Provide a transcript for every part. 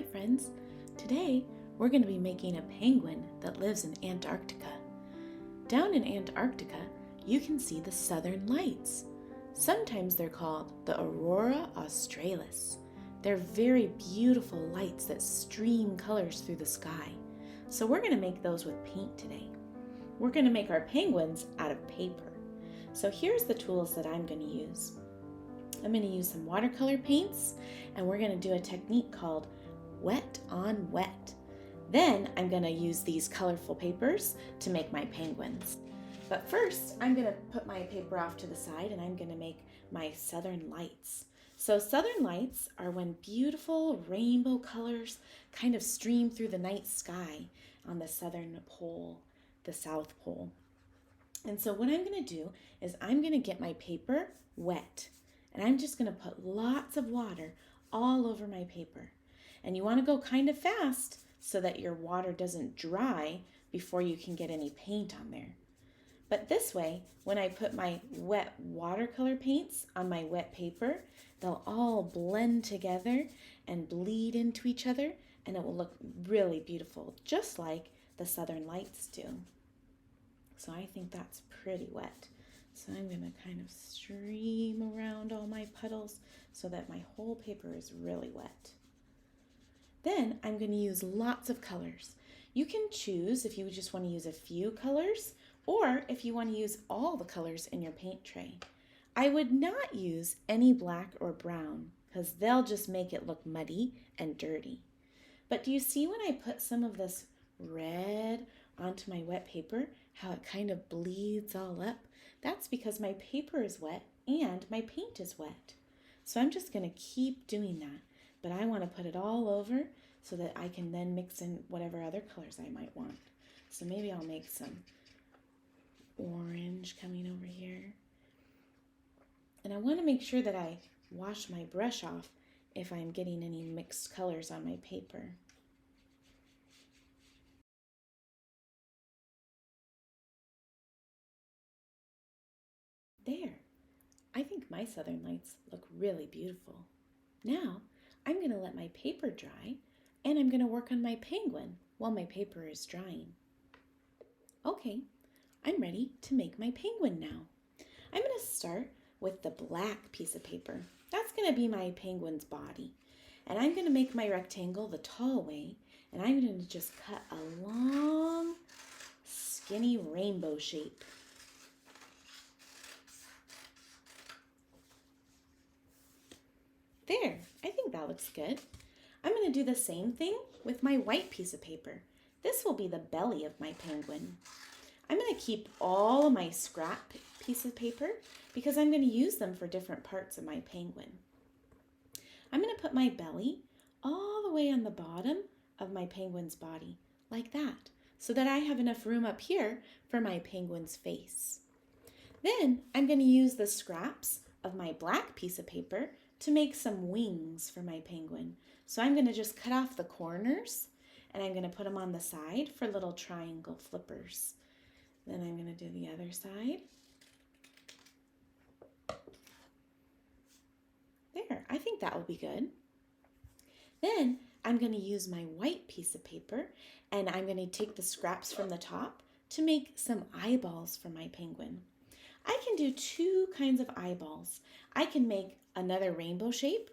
friends. Today we're going to be making a penguin that lives in Antarctica. Down in Antarctica, you can see the Southern Lights. Sometimes they're called the Aurora Australis. They're very beautiful lights that stream colors through the sky. So we're going to make those with paint today. We're going to make our penguins out of paper. So here's the tools that I'm going to use. I'm going to use some watercolor paints, and we're going to do a technique called wet on wet. Then I'm going to use these colorful papers to make my penguins. But first, I'm going to put my paper off to the side and I'm going to make my Southern Lights. So Southern Lights are when beautiful rainbow colors kind of stream through the night sky on the southern pole, the South Pole. And so what I'm going to do is I'm going to get my paper wet, and I'm just going to put lots of water all over my paper. And you want to go kind of fast so that your water doesn't dry before you can get any paint on there. But this way, when I put my wet watercolor paints on my wet paper, they'll all blend together and bleed into each other, and it will look really beautiful, just like the Southern Lights do. So I think that's pretty wet. So I'm going to kind of stream around all my puddles so that my whole paper is really wet. Then I'm going to use lots of colors. You can choose if you just want to use a few colors or if you want to use all the colors in your paint tray. I would not use any black or brown because they'll just make it look muddy and dirty. But do you see when I put some of this red onto my wet paper, how it kind of bleeds all up? That's because my paper is wet and my paint is wet. So I'm just going to keep doing that. But I want to put it all over so that I can then mix in whatever other colors I might want. So maybe I'll make some orange coming over here. And I want to make sure that I wash my brush off if I'm getting any mixed colors on my paper. There, I think my Southern Lights look really beautiful. Now, I'm going to let my paper dry, and I'm going to work on my penguin while my paper is drying. Okay, I'm ready to make my penguin now. I'm going to start with the black piece of paper. That's going to be my penguin's body. And I'm going to make my rectangle the tall way, and I'm going to just cut a long, skinny rainbow shape. There, I think that looks good. I'm going to do the same thing with my white piece of paper. This will be the belly of my penguin. I'm going to keep all of my scrap pieces of paper because I'm going to use them for different parts of my penguin. I'm going to put my belly all the way on the bottom of my penguin's body, like that, so that I have enough room up here for my penguin's face. Then I'm going to use the scraps of my black piece of paper to make some wings for my penguin. So I'm going to just cut off the corners and I'm going to put them on the side for little triangle flippers. Then I'm going to do the other side. There, I think that will be good. Then I'm going to use my white piece of paper and I'm going to take the scraps from the top to make some eyeballs for my penguin. I can do two kinds of eyeballs. I can make another rainbow shape,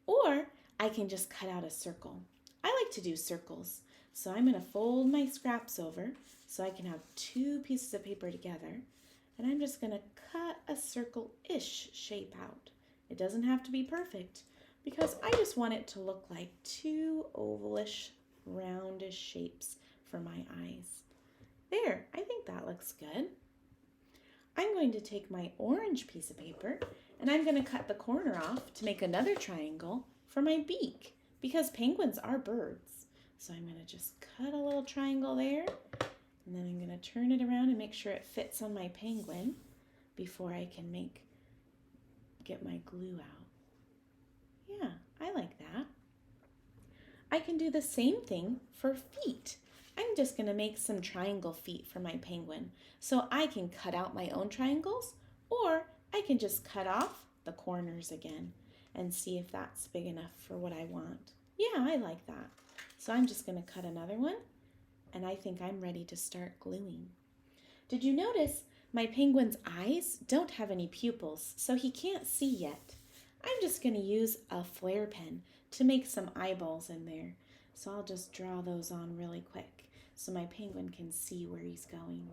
or I can just cut out a circle. I like to do circles, so I'm going to fold my scraps over so I can have two pieces of paper together, and I'm just going to cut a circle-ish shape out. It doesn't have to be perfect, because I just want it to look like two ovalish, roundish shapes for my eyes. There, I think that looks good. I'm going to take my orange piece of paper and I'm going to cut the corner off to make another triangle for my beak because penguins are birds. So I'm going to just cut a little triangle there and then I'm going to turn it around and make sure it fits on my penguin before I can get my glue out. Yeah, I like that. I can do the same thing for feet. I'm just going to make some triangle feet for my penguin. So I can cut out my own triangles or I can just cut off the corners again and see if that's big enough for what I want. Yeah, I like that. So I'm just going to cut another one, and I think I'm ready to start gluing. Did you notice my penguin's eyes don't have any pupils, so he can't see yet? I'm just going to use a flare pen to make some eyeballs in there. So I'll just draw those on really quick so my penguin can see where he's going.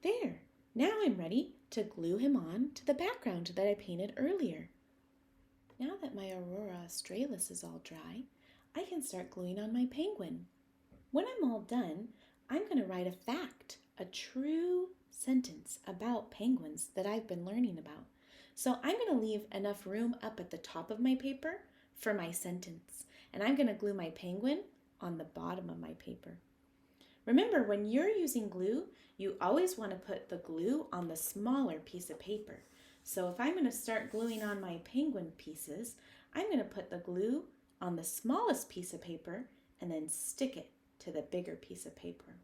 There! Now I'm ready to glue him on to the background that I painted earlier. Now that my Aurora australis is all dry, I can start gluing on my penguin. When I'm all done, I'm going to write a fact, a true sentence about penguins that I've been learning about. So I'm going to leave enough room up at the top of my paper for my sentence, and I'm going to glue my penguin on the bottom of my paper. Remember, when you're using glue, you always want to put the glue on the smaller piece of paper. So if I'm going to start gluing on my penguin pieces, I'm going to put the glue on the smallest piece of paper and then stick it to the bigger piece of paper.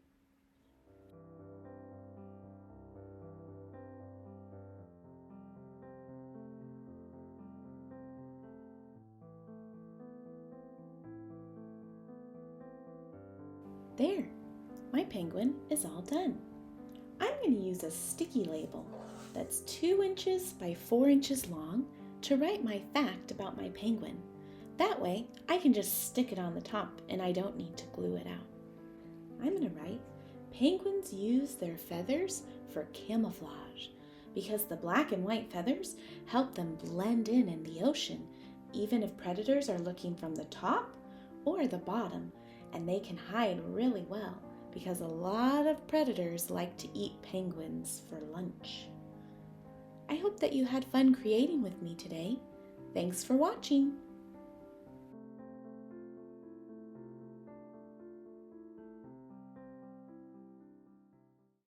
There, my penguin is all done. I'm going to use a sticky label that's 2 inches by 4 inches long to write my fact about my penguin. That way, I can just stick it on the top and I don't need to glue it out. I'm going to write, penguins use their feathers for camouflage because the black and white feathers help them blend in the ocean, even if predators are looking from the top or the bottom, and they can hide really well because a lot of predators like to eat penguins for lunch. I hope that you had fun creating with me today. Thanks for watching.